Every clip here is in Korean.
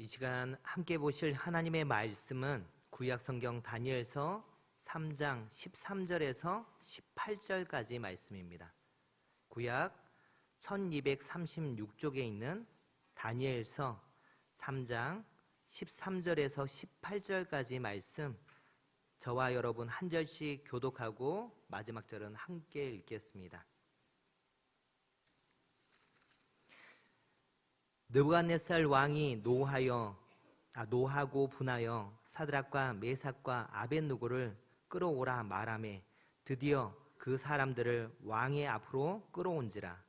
이 시간 함께 보실 하나님의 말씀은 구약성경 다니엘서 3장 13절에서 18절까지 말씀입니다. 구약 1236쪽에 있는 다니엘서 3장 13절에서 18절까지 말씀, 저와 여러분 한 절씩 교독하고 마지막 절은 함께 읽겠습니다. 느부갓네살 왕이 노하고 분하여 사드락과 메삭과 아벳느고를 끌어오라 말하매 드디어 그 사람들을 왕의 앞으로 끌어온지라.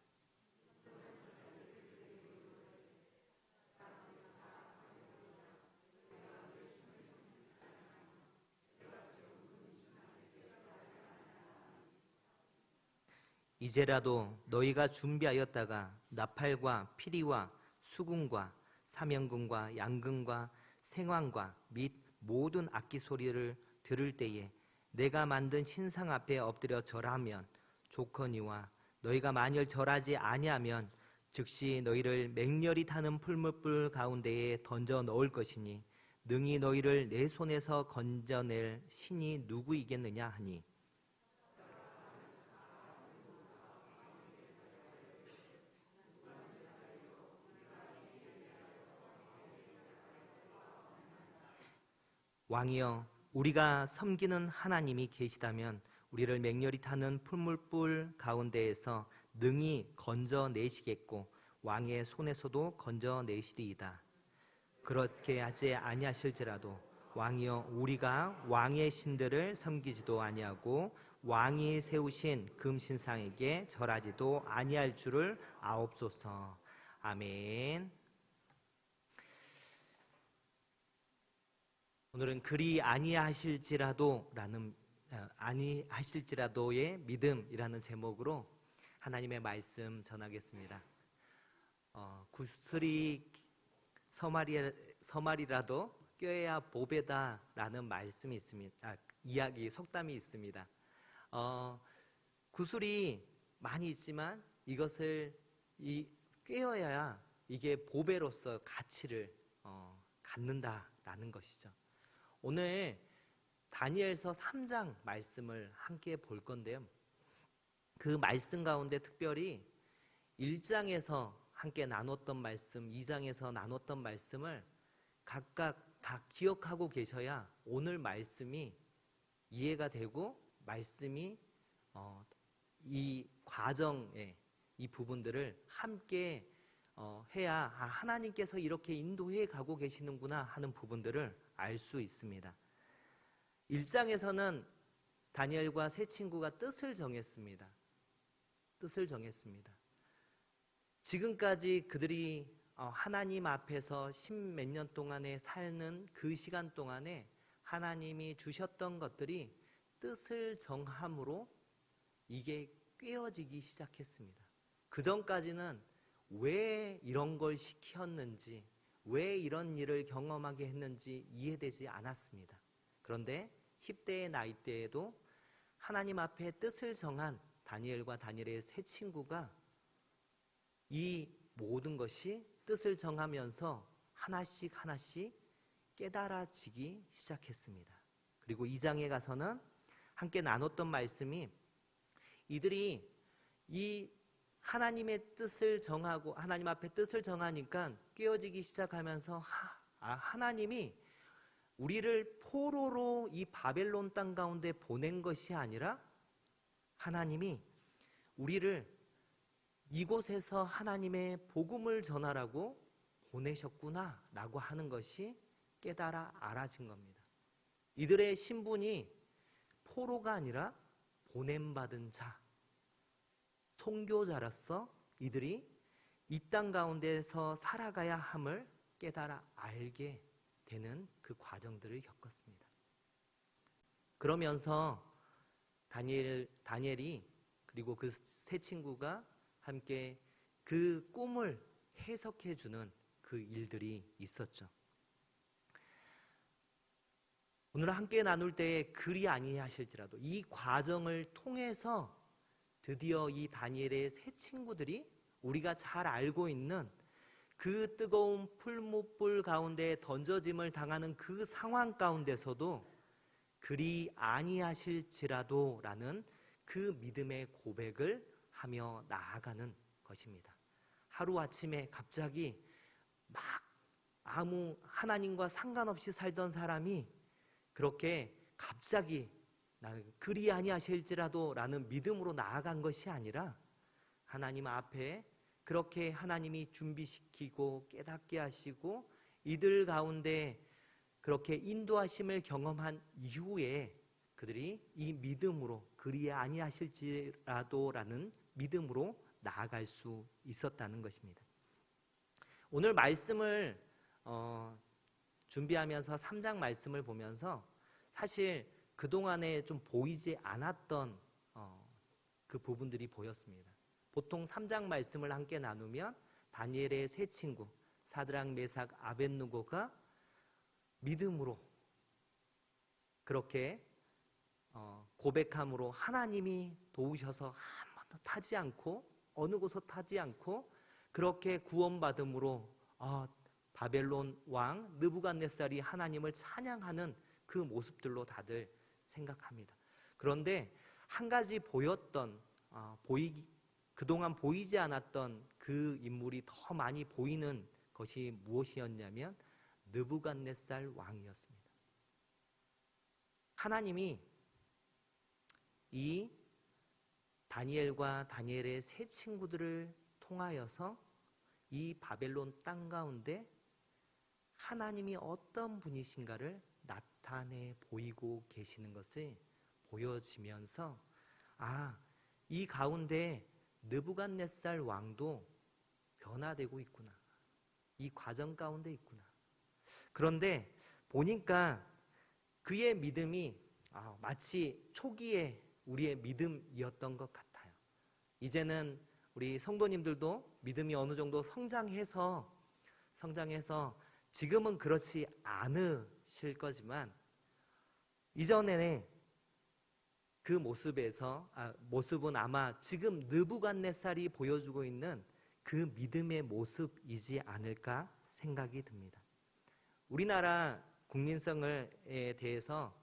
이제라도 너희가 준비하였다가 나팔과 피리와 수금과 사명금과 양금과 생황과 및 모든 악기 소리를 들을 때에 내가 만든 신상 앞에 엎드려 절하면 좋거니와 너희가 만일 절하지 아니하면 즉시 너희를 맹렬히 타는 풀무불 가운데에 던져 넣을 것이니 능히 너희를 내 손에서 건져낼 신이 누구이겠느냐 하니, 왕이여, 우리가 섬기는 하나님이 계시다면 우리를 맹렬히 타는 풀무불 가운데에서 능히 건져내시겠고 왕의 손에서도 건져내시리이다. 그렇게 하지 아니하실지라도 왕이여, 우리가 왕의 신들을 섬기지도 아니하고 왕이 세우신 금신상에게 절하지도 아니할 줄을 아옵소서. 아멘. 오늘은 그리 아니하실지라도의 믿음이라는 제목으로 하나님의 말씀 전하겠습니다. 구슬이 서말이라도 껴야 보배다라는 말씀이 있습니다. 속담이 있습니다. 구슬이 많이 있지만 이것을 꿰어야 이게 보배로서 가치를 갖는다라는 것이죠. 오늘 다니엘서 3장 말씀을 함께 볼 건데요. 그 말씀 가운데 특별히 1장에서 함께 나눴던 말씀, 2장에서 나눴던 말씀을 각각 다 기억하고 계셔야 오늘 말씀이 이해가 되고 말씀이 이 과정에 이 부분들을 함께 해야 하나님께서 이렇게 인도해 가고 계시는구나 하는 부분들을 알 수 있습니다. 1장에서는 다니엘과 세 친구가 뜻을 정했습니다. 지금까지 그들이 하나님 앞에서 십몇 년 동안에 사는 그 시간 동안에 하나님이 주셨던 것들이 뜻을 정함으로 이게 꿰어지기 시작했습니다. 그 전까지는 왜 이런 걸 시켰는지, 왜 이런 일을 경험하게 했는지 이해되지 않았습니다. 그런데 10대의 나이 때에도 하나님 앞에 뜻을 정한 다니엘과 다니엘의 세 친구가 이 모든 것이 뜻을 정하면서 하나씩 깨달아지기 시작했습니다. 그리고 2장에 가서는 함께 나눴던 말씀이 이들이 이 하나님의 뜻을 정하고 하나님 앞에 뜻을 정하니까 깨어지기 시작하면서 하나님이 우리를 포로로 이 바벨론 땅 가운데 보낸 것이 아니라 하나님이 우리를 이곳에서 하나님의 복음을 전하라고 보내셨구나 라고 하는 것이 알아진 겁니다. 이들의 신분이 포로가 아니라 보냄받은 자, 선교자로서 이들이 이 땅 가운데서 살아가야 함을 깨달아 알게 되는 그 과정들을 겪었습니다. 그러면서 다니엘이 그리고 그 세 친구가 함께 그 꿈을 해석해 주는 그 일들이 있었죠. 오늘 함께 나눌 때에 그리 아니하실지라도 이 과정을 통해서 드디어 이 다니엘의 세 친구들이 우리가 잘 알고 있는 그 뜨거운 풀무불 가운데 던져짐을 당하는 그 상황 가운데서도 그리 아니하실지라도 라는 그 믿음의 고백을 하며 나아가는 것입니다. 하루아침에 갑자기 막 아무 하나님과 상관없이 살던 사람이 그렇게 갑자기 나는 그리 아니하실지라도 라는 믿음으로 나아간 것이 아니라 하나님 앞에 그렇게 하나님이 준비시키고 깨닫게 하시고 이들 가운데 그렇게 인도하심을 경험한 이후에 그들이 이 믿음으로 그리 아니하실지라도 라는 믿음으로 나아갈 수 있었다는 것입니다. 오늘 말씀을 준비하면서 3장 말씀을 보면서 사실 그동안에 좀 보이지 않았던 그 부분들이 보였습니다. 보통 3장 말씀을 함께 나누면 다니엘의 세 친구 사드락, 메삭, 아벳느고가 믿음으로 그렇게 고백함으로 하나님이 도우셔서 한 번도 타지 않고 어느 곳도 타지 않고 그렇게 구원받음으로 바벨론 왕 느부갓네살이 하나님을 찬양하는 그 모습들로 다들 생각합니다. 그런데 한 가지 보였던 그동안 보이지 않았던 그 인물이 더 많이 보이는 것이 무엇이었냐면 느부갓네살 왕이었습니다. 하나님이 이 다니엘과 다니엘의 세 친구들을 통하여서 이 바벨론 땅 가운데 하나님이 어떤 분이신가를 나타내 보이고 계시는 것을 보여지면서 이 가운데 느부갓네살 왕도 변화되고 있구나. 이 과정 가운데 있구나. 그런데 보니까 그의 믿음이 마치 초기에 우리의 믿음이었던 것 같아요. 이제는 우리 성도님들도 믿음이 어느 정도 성장해서 지금은 그렇지 않으실 거지만 이전에는 그 모습은 아마 지금 느부갓네살이 보여주고 있는 그 믿음의 모습이지 않을까 생각이 듭니다. 우리나라 국민성에 대해서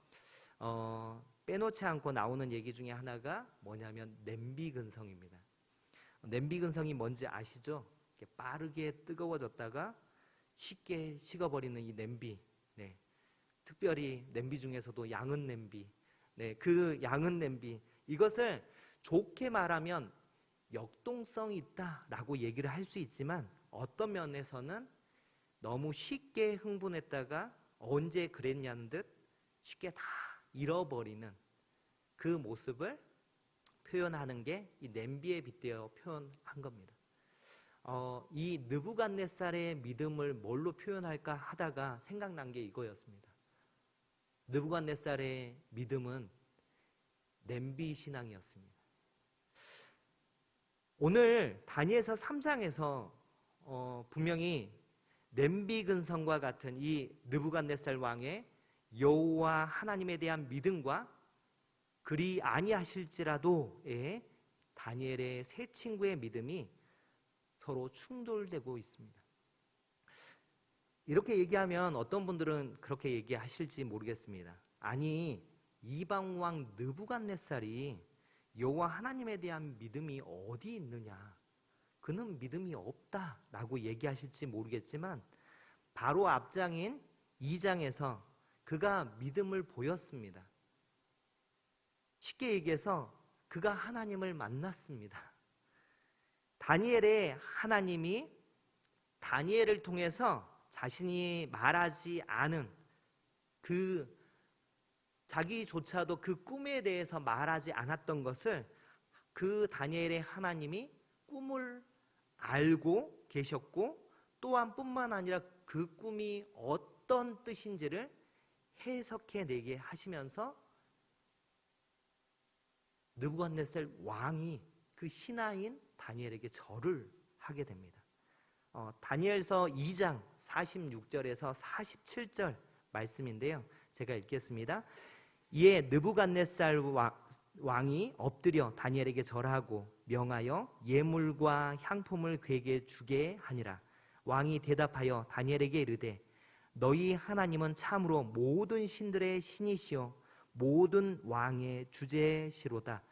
빼놓지 않고 나오는 얘기 중에 하나가 뭐냐면 냄비근성입니다. 냄비근성이 뭔지 아시죠? 빠르게 뜨거워졌다가 쉽게 식어버리는 이 냄비. 네. 특별히 냄비 중에서도 양은 냄비. 네, 그 양은 냄비. 이것을 좋게 말하면 역동성이 있다라고 얘기를 할 수 있지만 어떤 면에서는 너무 쉽게 흥분했다가 언제 그랬냐는 듯 쉽게 다 잃어버리는 그 모습을 표현하는 게 이 냄비에 빗대어 표현한 겁니다. 이 느부갓네살의 믿음을 뭘로 표현할까 하다가 생각난 게 이거였습니다. 느부갓네살의 믿음은 냄비 신앙이었습니다. 오늘 다니엘서 3장에서 분명히 냄비 근성과 같은 이 느부갓네살 왕의 여호와 하나님에 대한 믿음과 그리 아니하실지라도의 다니엘의 세 친구의 믿음이 서로 충돌되고 있습니다. 이렇게 얘기하면 어떤 분들은 그렇게 얘기하실지 모르겠습니다. 아니, 이방왕 느부갓네살이 여호와 하나님에 대한 믿음이 어디 있느냐? 그는 믿음이 없다라고 얘기하실지 모르겠지만 바로 앞장인 2장에서 그가 믿음을 보였습니다. 쉽게 얘기해서 그가 하나님을 만났습니다. 다니엘의 하나님이 다니엘을 통해서 자신이 말하지 않은 자기조차도 그 꿈에 대해서 말하지 않았던 것을 그 다니엘의 하나님이 꿈을 알고 계셨고 또한 뿐만 아니라 그 꿈이 어떤 뜻인지를 해석해내게 하시면서 느부갓네살 왕이 그 신하인 다니엘에게 절을 하게 됩니다. 다니엘서 2장 46절에서 47절 말씀인데요. 제가 읽겠습니다. 이에 느부갓네살 왕이 엎드려 다니엘에게 절하고 명하여 예물과 향품을 그에게 주게 하니라. 왕이 대답하여 다니엘에게 이르되 너희 하나님은 참으로 모든 신들의 신이시요 모든 왕의 주제시로다.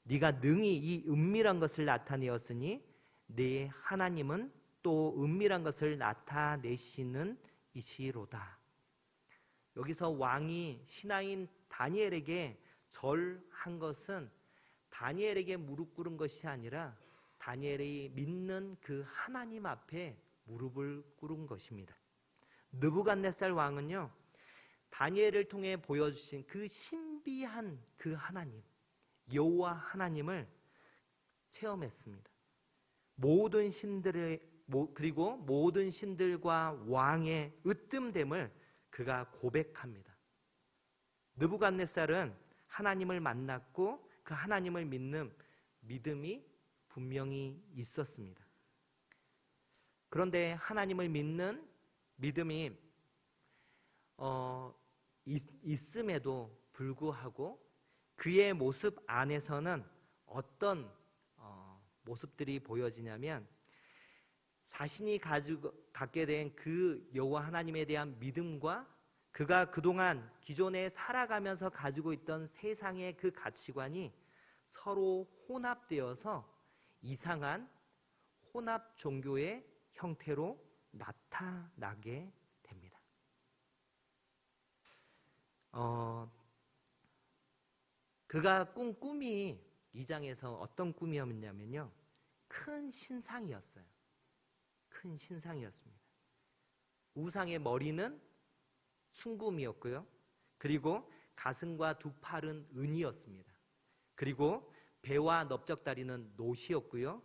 네가 능히 이 은밀한 것을 나타내었으니 네 하나님은 또 은밀한 것을 나타내시는 이시로다. 여기서 왕이 신하인 다니엘에게 절한 것은 다니엘에게 무릎 꿇은 것이 아니라 다니엘이 믿는 그 하나님 앞에 무릎을 꿇은 것입니다. 느부갓네살 왕은요, 다니엘을 통해 보여주신 그 신비한 그 하나님, 여호와 하나님을 체험했습니다. 모든 그리고 모든 신들과 왕의 으뜸됨을 그가 고백합니다. 느부갓네살은 하나님을 만났고 그 하나님을 믿는 믿음이 분명히 있었습니다. 그런데 하나님을 믿는 믿음이 있음에도 불구하고 그의 모습 안에서는 어떤 모습들이 보여지냐면 자신이 갖게 된 그 여호와 하나님에 대한 믿음과 그가 그동안 기존에 살아가면서 가지고 있던 세상의 그 가치관이 서로 혼합되어서 이상한 혼합 종교의 형태로 나타나게 됩니다. 그가 꾼 꿈이 이 장에서 어떤 꿈이었냐면요, 큰 신상이었어요. 큰 신상이었습니다. 우상의 머리는 순금이었고요. 그리고 가슴과 두 팔은 은이었습니다. 그리고 배와 넓적다리는 노시였고요.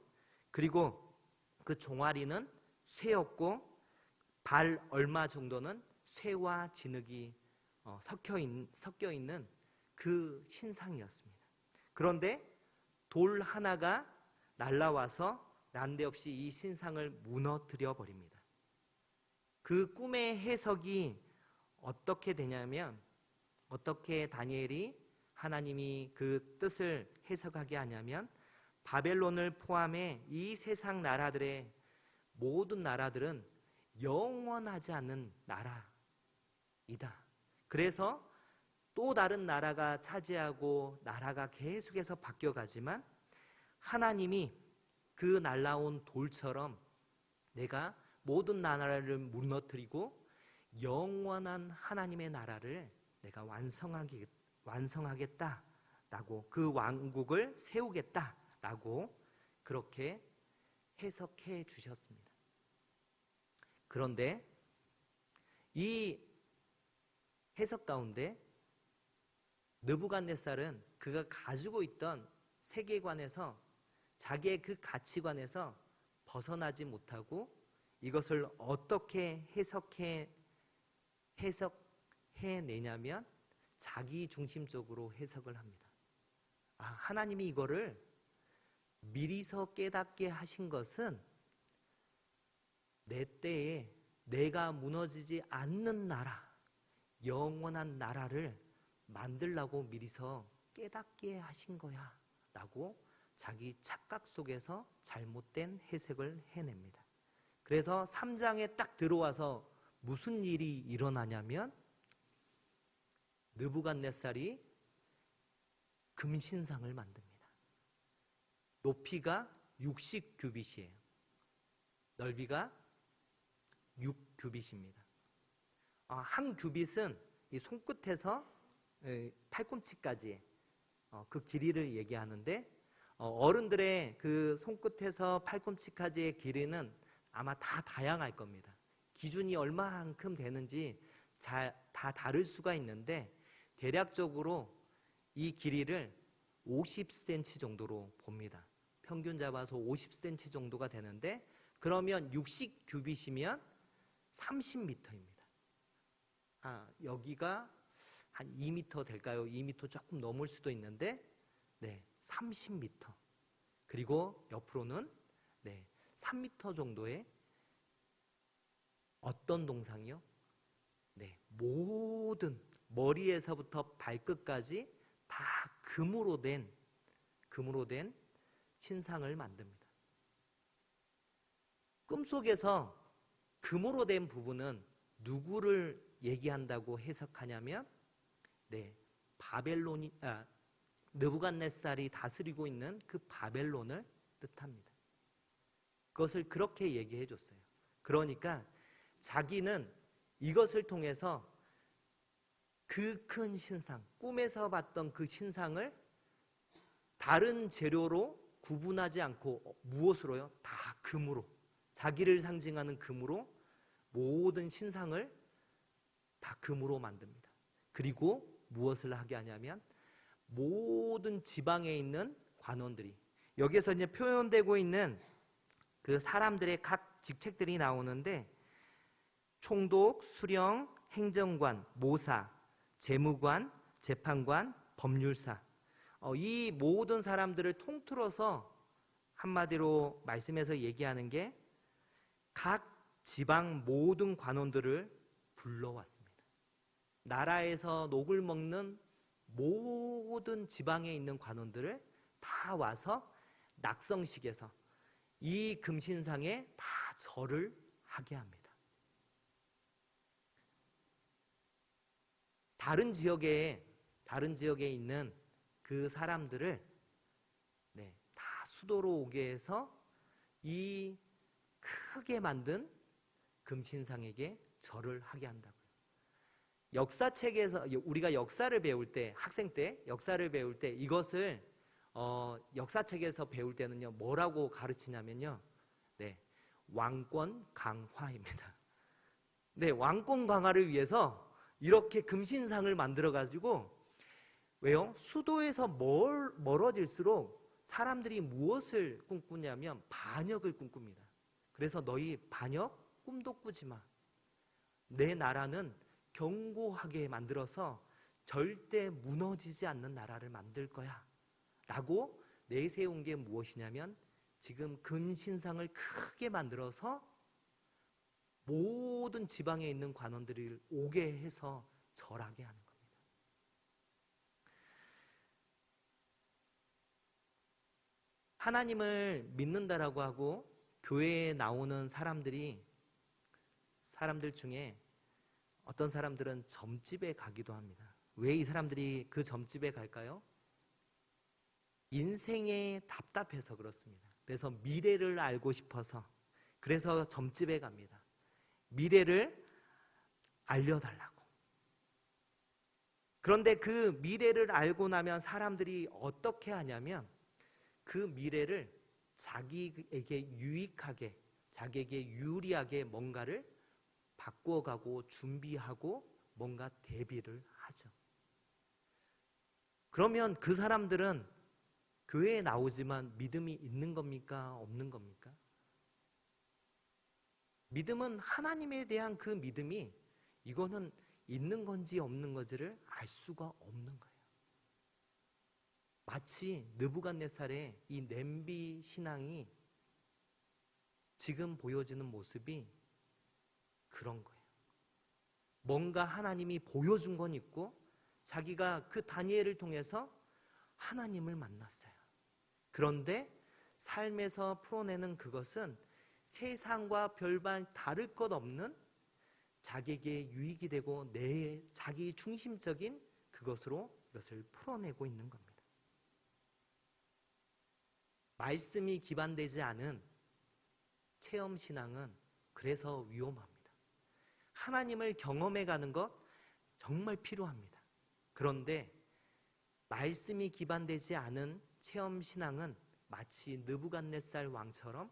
그리고 그 종아리는 쇠였고 발 얼마 정도는 쇠와 진흙이 섞여 있는 그 신상이었습니다. 그런데 돌 하나가 날아와서 난데없이 이 신상을 무너뜨려 버립니다. 그 꿈의 해석이 어떻게 되냐면, 어떻게 다니엘이 하나님이 그 뜻을 해석하게 하냐면, 바벨론을 포함해 이 세상 나라들의 모든 나라들은 영원하지 않는 나라이다. 그래서 또 다른 나라가 차지하고 나라가 계속해서 바뀌어가지만 하나님이 그 날라온 돌처럼 내가 모든 나라를 무너뜨리고 영원한 하나님의 나라를 내가 완성하겠다라고, 그 왕국을 세우겠다라고 그렇게 해석해 주셨습니다. 그런데 이 해석 가운데 느부갓네살은 그가 가지고 있던 세계관에서, 자기의 그 가치관에서 벗어나지 못하고 이것을 어떻게 해석해내냐면 자기 중심적으로 해석을 합니다. 하나님이 이거를 미리서 깨닫게 하신 것은 내 때에 내가 무너지지 않는 나라, 영원한 나라를 만들라고 미리서 깨닫게 하신 거야 라고 자기 착각 속에서 잘못된 해석을 해냅니다. 그래서 3장에 딱 들어와서 무슨 일이 일어나냐면 느부갓네살이 금신상을 만듭니다. 높이가 60규빗이에요. 넓이가 6규빗입니다. 한 규빗은 이 손끝에서 팔꿈치까지의 그 길이를 얘기하는데, 어른들의 그 손끝에서 팔꿈치까지의 길이는 아마 다 다양할 겁니다. 기준이 얼마만큼 되는지 다 다를 수가 있는데 대략적으로 이 길이를 50cm 정도로 봅니다. 평균 잡아서 50cm 정도가 되는데, 그러면 60규빗이면 30m입니다. 여기가 한 2m 될까요? 2m 조금 넘을 수도 있는데 30m. 그리고 옆으로는 3m 정도의 어떤 동상이요? 모든 머리에서부터 발끝까지 다 금으로 된 신상을 만듭니다. 꿈속에서 금으로 된 부분은 누구를 얘기한다고 해석하냐면 느부갓네살이 다스리고 있는 그 바벨론을 뜻합니다. 그것을 그렇게 얘기해 줬어요. 그러니까 자기는 이것을 통해서 그 큰 신상, 꿈에서 봤던 그 신상을 다른 재료로 구분하지 않고 무엇으로요? 다 금으로, 자기를 상징하는 금으로 모든 신상을 다 금으로 만듭니다. 그리고 무엇을 하게 하냐면 모든 지방에 있는 관원들이, 여기서 이제 표현되고 있는 그 사람들의 각 직책들이 나오는데 총독, 수령, 행정관, 모사, 재무관, 재판관, 법률사, 이 모든 사람들을 통틀어서 한마디로 말씀에서 얘기하는 게 각 지방 모든 관원들을 불러왔습니다. 나라에서 녹을 먹는 모든 지방에 있는 관원들을 다 와서 낙성식에서 이 금신상에 다 절을 하게 합니다. 다른 지역에 있는 그 사람들을 다 수도로 오게 해서 이 크게 만든 금신상에게 절을 하게 한다고요. 역사책에서 우리가 역사를 배울 때, 학생 때 역사를 배울 때 이것을 역사책에서 배울 때는요 뭐라고 가르치냐면요, 왕권 강화입니다. 왕권 강화를 위해서 이렇게 금신상을 만들어 가지고, 왜요? 수도에서 멀어질수록 사람들이 무엇을 꿈꾸냐면 반역을 꿈꿉니다. 그래서 너희 반역 꿈도 꾸지 마. 내 나라는 견고하게 만들어서 절대 무너지지 않는 나라를 만들 거야 라고 내세운 게 무엇이냐면 지금 금신상을 크게 만들어서 모든 지방에 있는 관원들을 오게 해서 절하게 하는 겁니다. 하나님을 믿는다라고 하고 교회에 나오는 사람들 중에 어떤 사람들은 점집에 가기도 합니다. 왜 이 사람들이 그 점집에 갈까요? 인생에 답답해서 그렇습니다. 그래서 미래를 알고 싶어서, 그래서 점집에 갑니다. 미래를 알려달라고. 그런데 그 미래를 알고 나면 사람들이 어떻게 하냐면 그 미래를 자기에게 유익하게, 자기에게 유리하게 뭔가를 바꿔가고 준비하고 뭔가 대비를 하죠. 그러면 그 사람들은 교회에 나오지만 믿음이 있는 겁니까? 없는 겁니까? 믿음은 하나님에 대한 그 믿음이 이거는 있는 건지 없는 건지를 알 수가 없는 거예요. 마치 느부갓네살의 이 냄비 신앙이 지금 보여지는 모습이 그런 거예요. 뭔가 하나님이 보여준 건 있고 자기가 그 다니엘을 통해서 하나님을 만났어요. 그런데 삶에서 풀어내는 그것은 세상과 별반 다를 것 없는 자기에게 유익이 되고 내 자기 중심적인 그것으로 이것을 풀어내고 있는 겁니다. 말씀이 기반되지 않은 체험신앙은 그래서 위험합니다. 하나님을 경험해 가는 것 정말 필요합니다. 그런데 말씀이 기반되지 않은 체험신앙은 마치 느부갓네살 왕처럼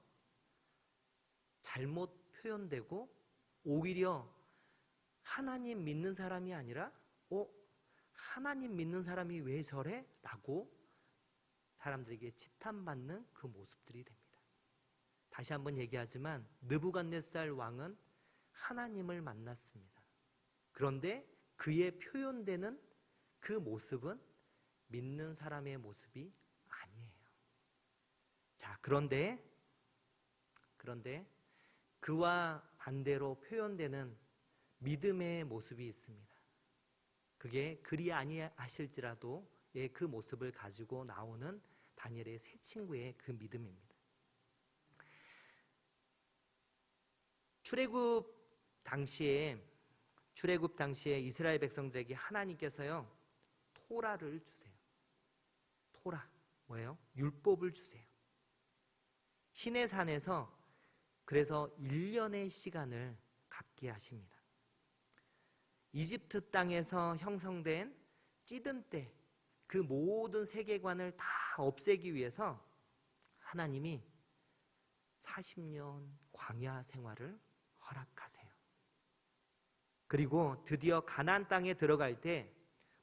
잘못 표현되고 오히려 하나님 믿는 사람이 아니라 하나님 믿는 사람이 왜 저래? 라고 사람들에게 지탄받는 그 모습들이 됩니다. 다시 한번 얘기하지만 느부갓네살 왕은 하나님을 만났습니다. 그런데 그의 표현되는 그 모습은 믿는 사람의 모습이 아니에요. 자, 그런데 그와 반대로 표현되는 믿음의 모습이 있습니다. 그게 그리 아니하실지라도 그 모습을 가지고 나오는 다니엘의 세 친구의 그 믿음입니다. 출애굽 당시에 이스라엘 백성들에게 하나님께서요 토라를 주세요. 토라 뭐예요? 율법을 주세요. 시내산에서 그래서 1년의 시간을 갖게 하십니다. 이집트 땅에서 형성된 찌든 때 그 모든 세계관을 다 없애기 위해서 하나님이 40년 광야 생활을 허락하세요. 그리고 드디어 가나안 땅에 들어갈 때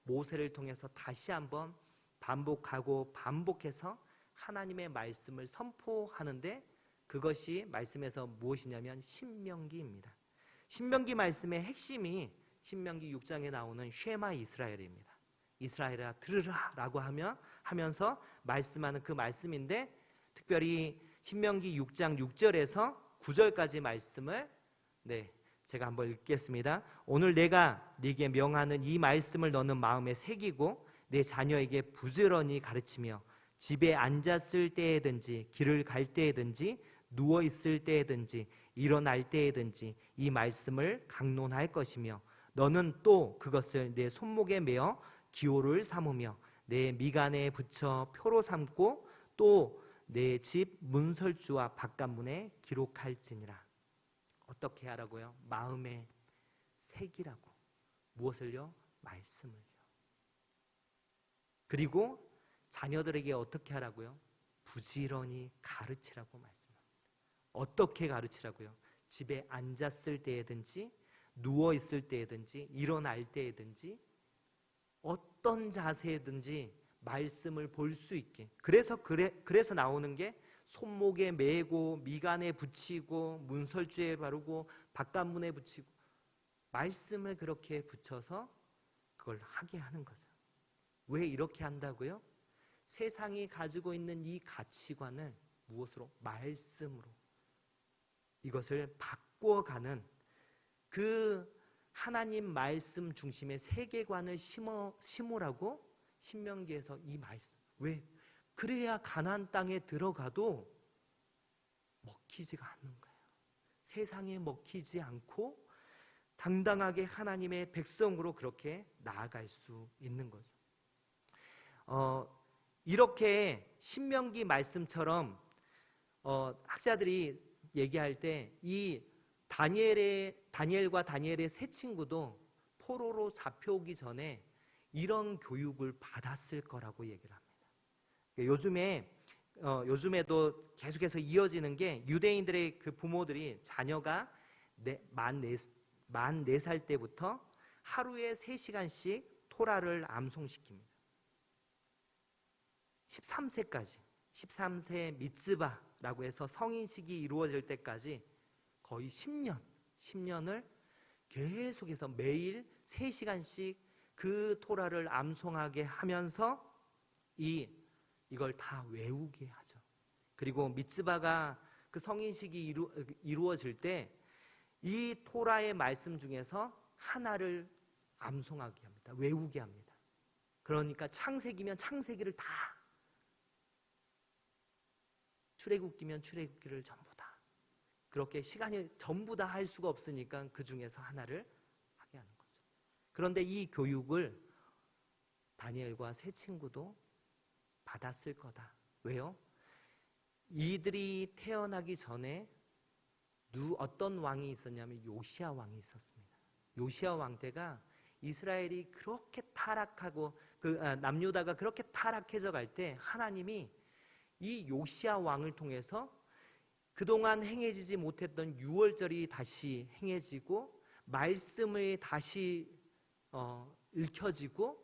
모세를 통해서 다시 한번 반복하고 반복해서 하나님의 말씀을 선포하는데 그것이 말씀에서 무엇이냐면 신명기입니다. 신명기 말씀의 핵심이 신명기 6장에 나오는 쉐마 이스라엘입니다. 이스라엘아 들으라 라고 하면서 말씀하는 그 말씀인데 특별히 신명기 6장 6절에서 9절까지 말씀을 제가 한번 읽겠습니다. 오늘 내가 네게 명하는 이 말씀을 너는 마음에 새기고 내 자녀에게 부지런히 가르치며 집에 앉았을 때에든지 길을 갈 때에든지 누워 있을 때에든지 일어날 때에든지 이 말씀을 강론할 것이며 너는 또 그것을 내 손목에 메어 기호를 삼으며 내 미간에 붙여 표로 삼고 또 내 집 문설주와 바깥문에 기록할지니라. 어떻게 하라고요? 마음에 새기라고. 무엇을요? 말씀을요. 그리고 자녀들에게 어떻게 하라고요? 부지런히 가르치라고 말씀합니다. 어떻게 가르치라고요? 집에 앉았을 때에든지 누워 있을 때에든지 일어날 때에든지 어떤 자세든지 말씀을 볼 수 있게. 그래서 나오는 게 손목에 메고 미간에 붙이고 문설주에 바르고 바깥문에 붙이고 말씀을 그렇게 붙여서 그걸 하게 하는 거죠. 왜 이렇게 한다고요? 세상이 가지고 있는 이 가치관을 무엇으로? 말씀으로 이것을 바꿔가는 그 하나님 말씀 중심의 세계관을 심으라고 신명기에서 이 말씀. 왜? 그래야 가나안 땅에 들어가도 먹히지가 않는 거예요. 세상에 먹히지 않고 당당하게 하나님의 백성으로 그렇게 나아갈 수 있는 거죠. 이렇게 신명기 말씀처럼 학자들이 얘기할 때 이 다니엘과 다니엘의 세 친구도 포로로 잡혀오기 전에 이런 교육을 받았을 거라고 얘기를 합니다. 요즘에도 계속해서 이어지는 게 유대인들의 그 부모들이 자녀가 만 4살 때부터 하루에 3시간씩 토라를 암송시킵니다. 13세 미tz바라고 해서 성인식이 이루어질 때까지 거의 10년을 계속해서 매일 3시간씩 그 토라를 암송하게 하면서 이걸 다 외우게 하죠. 그리고 미tz바가 그 성인식이 이루어질 때 이 토라의 말씀 중에서 하나를 암송하게 합니다. 외우게 합니다. 그러니까 창세기면 창세기를 다, 출애굽기면 출애굽기를 전부 다, 그렇게 시간이 전부 다 할 수가 없으니까 그 중에서 하나를 하게 하는 거죠. 그런데 이 교육을 다니엘과 세 친구도 받았을 거다. 왜요? 이들이 태어나기 전에 어떤 왕이 있었냐면 요시야 왕이 있었습니다. 요시야 왕 때가 이스라엘이 그렇게 타락하고 남유다가 그렇게 타락해져 갈 때 하나님이 이 요시야 왕을 통해서 그동안 행해지지 못했던 유월절이 다시 행해지고 말씀이 다시 읽혀지고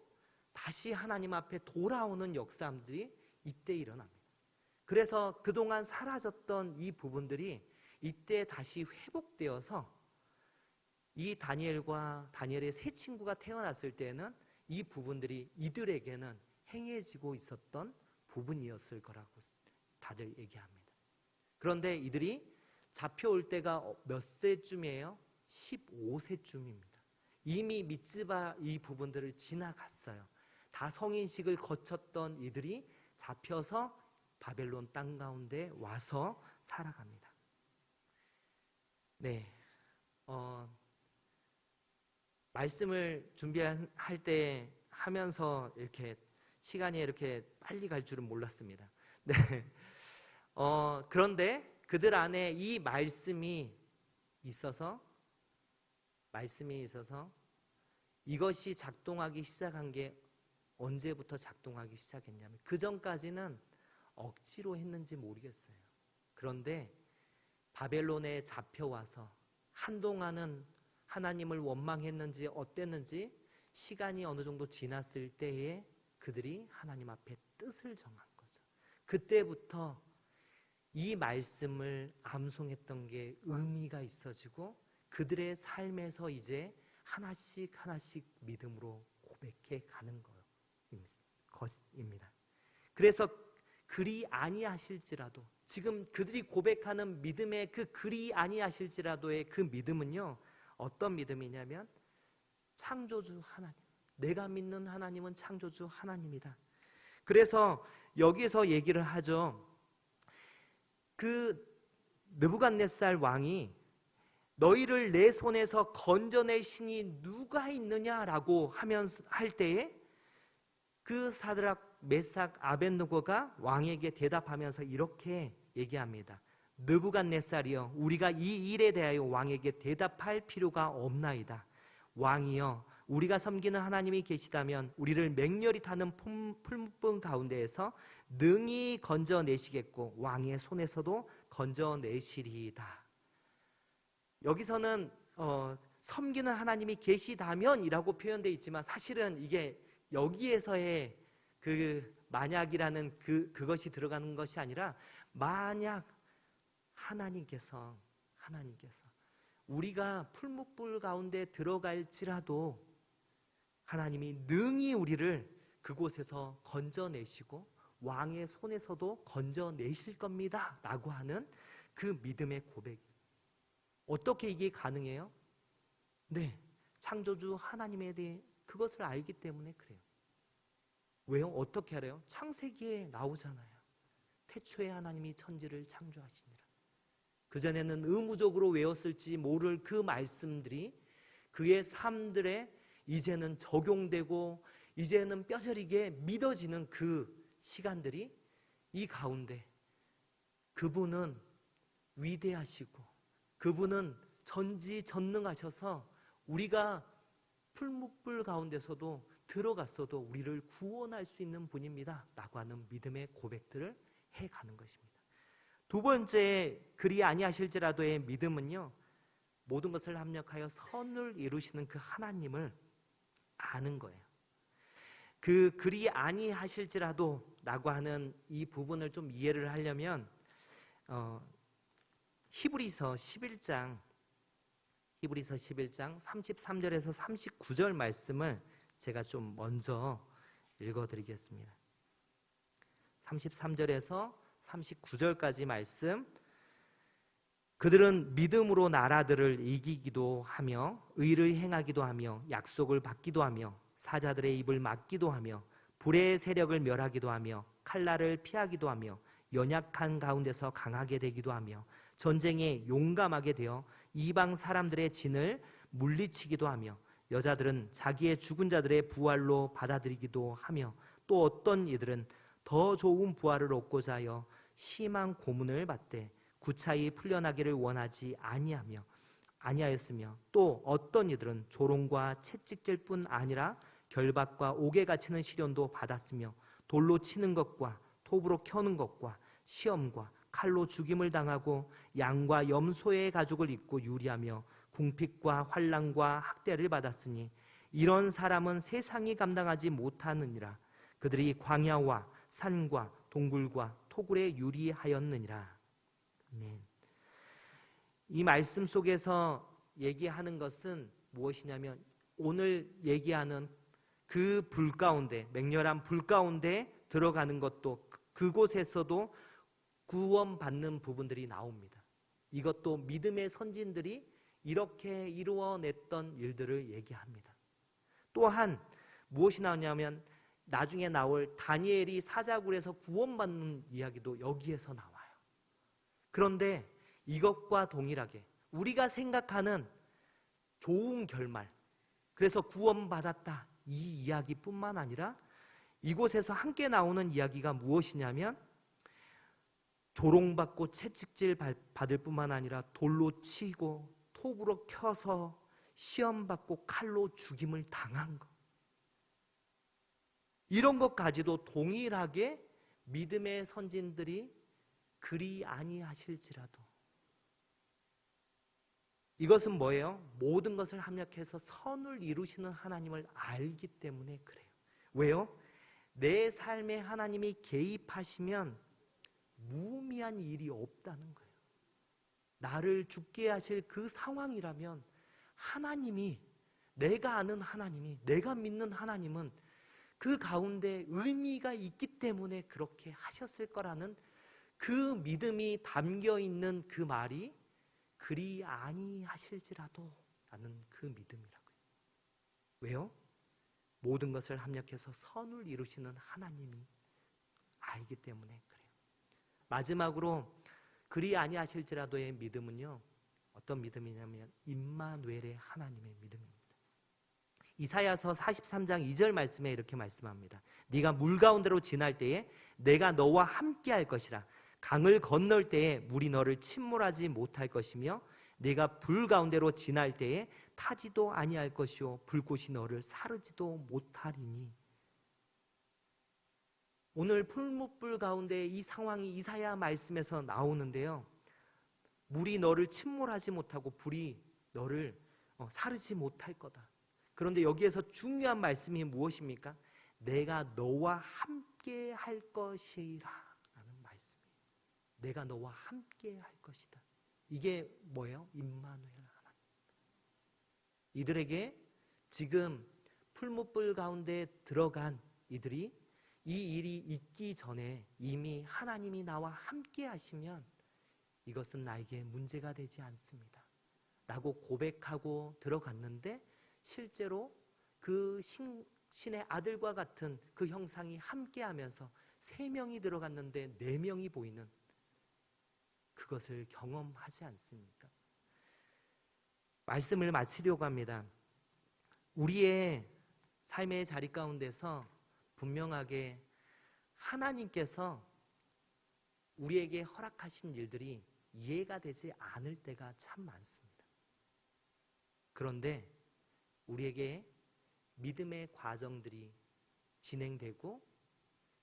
다시 하나님 앞에 돌아오는 역사들이 이때 일어납니다. 그래서 그동안 사라졌던 이 부분들이 이때 다시 회복되어서 이 다니엘과 다니엘의 세 친구가 태어났을 때는 이 부분들이 이들에게는 행해지고 있었던 부분이었을 거라고 다들 얘기합니다. 그런데 이들이 잡혀올 때가 몇 세쯤이에요? 15세쯤입니다. 이미 미tz바 이 부분들을 지나갔어요. 다 성인식을 거쳤던 이들이 잡혀서 바벨론 땅 가운데 와서 살아갑니다. 네, 말씀을 준비할 때 하면서 이렇게 시간이 이렇게 빨리 갈 줄은 몰랐습니다. 네. 그런데 그들 안에 이 말씀이 있어서 이것이 작동하기 시작한 게 언제부터 작동하기 시작했냐면 그 전까지는 억지로 했는지 모르겠어요. 그런데 바벨론에 잡혀와서 한동안은 하나님을 원망했는지 어땠는지 시간이 어느 정도 지났을 때에 그들이 하나님 앞에 뜻을 정한 거죠. 그때부터 이 말씀을 암송했던 게 의미가 있어지고 그들의 삶에서 이제 하나씩 믿음으로 고백해 가는 것입니다. 그래서 그리 아니하실지라도 지금 그들이 고백하는 믿음의 그 그리 아니하실지라도의 그 믿음은요, 어떤 믿음이냐면 창조주 하나님, 내가 믿는 하나님은 창조주 하나님이다. 그래서 여기서 얘기를 하죠. 그 느부갓네살 왕이 너희를 내 손에서 건져낼 신이 누가 있느냐라고 하면서 할 때에 그 사드락, 메삭, 아벳느고가 왕에게 대답하면서 이렇게 얘기합니다. 느부갓네살이여, 우리가 이 일에 대하여 왕에게 대답할 필요가 없나이다. 왕이여, 우리가 섬기는 하나님이 계시다면 우리를 맹렬히 타는 풀무불 가운데에서 능히 건져내시겠고 왕의 손에서도 건져내시리이다. 여기서는 섬기는 하나님이 계시다면이라고 표현되어 있지만 사실은 이게 여기에서의 그 만약이라는 그것이 들어가는 것이 아니라 만약 하나님께서 우리가 풀무불 가운데 들어갈지라도 하나님이 능히 우리를 그곳에서 건져내시고 왕의 손에서도 건져내실 겁니다 라고 하는 그 믿음의 고백. 어떻게 이게 가능해요? 네, 창조주 하나님에 대해 그것을 알기 때문에 그래요. 왜요? 어떻게 알아요? 창세기에 나오잖아요. 태초에 하나님이 천지를 창조하시니라. 그전에는 의무적으로 외웠을지 모를 그 말씀들이 그의 삶들에 이제는 적용되고 이제는 뼈저리게 믿어지는 그 시간들이 이 가운데 그분은 위대하시고 그분은 전지전능하셔서 우리가 풀무불 가운데서도 들어갔어도 우리를 구원할 수 있는 분입니다 라고 하는 믿음의 고백들을 해가는 것입니다. 두 번째, 그리 아니하실지라도의 믿음은요, 모든 것을 합력하여 선을 이루시는 그 하나님을 아는 거예요. 그리 아니하실지라도 라고 하는 이 부분을 좀 이해를 하려면 히브리서 11장 33절에서 39절 말씀을 제가 좀 먼저 읽어드리겠습니다. 33절에서 39절까지 말씀. 그들은 믿음으로 나라들을 이기기도 하며 의를 행하기도 하며 약속을 받기도 하며 사자들의 입을 막기도 하며 불의 세력을 멸하기도 하며 칼날을 피하기도 하며 연약한 가운데서 강하게 되기도 하며 전쟁에 용감하게 되어 이방 사람들의 진을 물리치기도 하며 여자들은 자기의 죽은 자들의 부활로 받아들이기도 하며 또 어떤 이들은 더 좋은 부활을 얻고자 하여 심한 고문을 받되 구차히 풀려나기를 원하지 아니하였으며 또 어떤 이들은 조롱과 채찍질 뿐 아니라 결박과 옥에 갇히는 시련도 받았으며 돌로 치는 것과 톱으로 켜는 것과 시험과 칼로 죽임을 당하고 양과 염소의 가죽을 입고 유리하며 궁핍과 환난과 학대를 받았으니 이런 사람은 세상이 감당하지 못하느니라. 그들이 광야와 산과 동굴과 토굴에 유리하였느니라. 아멘. 이 말씀 속에서 얘기하는 것은 무엇이냐면 오늘 얘기하는 그 불 가운데, 맹렬한 불 가운데 들어가는 것도 그곳에서도 구원받는 부분들이 나옵니다. 이것도 믿음의 선진들이 이렇게 이루어냈던 일들을 얘기합니다. 또한 무엇이 나오냐면 나중에 나올 다니엘이 사자굴에서 구원받는 이야기도 여기에서 나와요. 그런데 이것과 동일하게 우리가 생각하는 좋은 결말, 그래서 구원받았다 이 이야기뿐만 아니라 이곳에서 함께 나오는 이야기가 무엇이냐면 조롱받고 채찍질 받을 뿐만 아니라 돌로 치고 톱으로 켜서 시험받고 칼로 죽임을 당한 것, 이런 것까지도 동일하게 믿음의 선진들이 그리 아니하실지라도, 이것은 뭐예요? 모든 것을 합력해서 선을 이루시는 하나님을 알기 때문에 그래요. 왜요? 내 삶에 하나님이 개입하시면 무의미한 일이 없다는 거예요. 나를 죽게 하실 그 상황이라면 하나님이, 내가 아는 하나님이, 내가 믿는 하나님은 그 가운데 의미가 있기 때문에 그렇게 하셨을 거라는 그 믿음이 담겨 있는 그 말이 그리 아니하실지라도 라는 그 믿음이라고요. 왜요? 모든 것을 합력해서 선을 이루시는 하나님이 알기 때문에 그래요. 마지막으로 그리 아니하실지라도의 믿음은요, 어떤 믿음이냐면 임마누엘의 하나님의 믿음입니다. 이사야서 43장 2절 말씀에 이렇게 말씀합니다. 네가 물 가운데로 지날 때에 내가 너와 함께 할 것이라. 강을 건널 때에 물이 너를 침몰하지 못할 것이며 네가 불 가운데로 지날 때에 타지도 아니할 것이요 불꽃이 너를 사르지도 못하리니. 오늘 풀무불 가운데 이 상황이 이사야 말씀에서 나오는데요, 물이 너를 침몰하지 못하고 불이 너를 사르지 못할 거다. 그런데 여기에서 중요한 말씀이 무엇입니까? 내가 너와 함께 할 것이라 라는 말씀이에요. 내가 너와 함께 할 것이다. 이게 뭐예요? 임마누엘 하나님. 이들에게 지금 풀무불 가운데 들어간 이들이 이 일이 있기 전에 이미 하나님이 나와 함께 하시면 이것은 나에게 문제가 되지 않습니다 라고 고백하고 들어갔는데, 실제로 그 신의 아들과 같은 그 형상이 함께하면서 3명이 들어갔는데 4명이 보이는 그것을 경험하지 않습니까? 말씀을 마치려고 합니다. 우리의 삶의 자리 가운데서 분명하게 하나님께서 우리에게 허락하신 일들이 이해가 되지 않을 때가 참 많습니다. 그런데 우리에게 믿음의 과정들이 진행되고,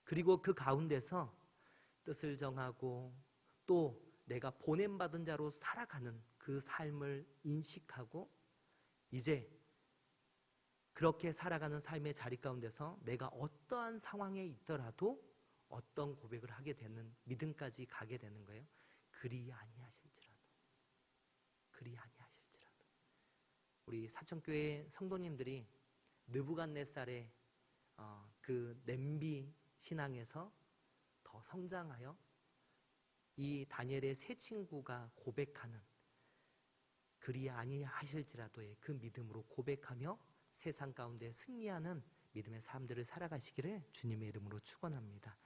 그리고 그 가운데서 뜻을 정하고 또 내가 보냄받은 자로 살아가는 그 삶을 인식하고, 이제 그렇게 살아가는 삶의 자리 가운데서 내가 어떠한 상황에 있더라도 어떤 고백을 하게 되는 믿음까지 가게 되는 거예요. 그리 아니하실지라도, 그리 아니하실지라도. 우리 사천교회 성도님들이 느부갓네살의 그 냄비 신앙에서 더 성장하여 이 다니엘의 세 친구가 고백하는 그리 아니하실지라도의 그 믿음으로 고백하며 세상 가운데 승리하는 믿음의 삶들을 살아가시기를 주님의 이름으로 축원합니다.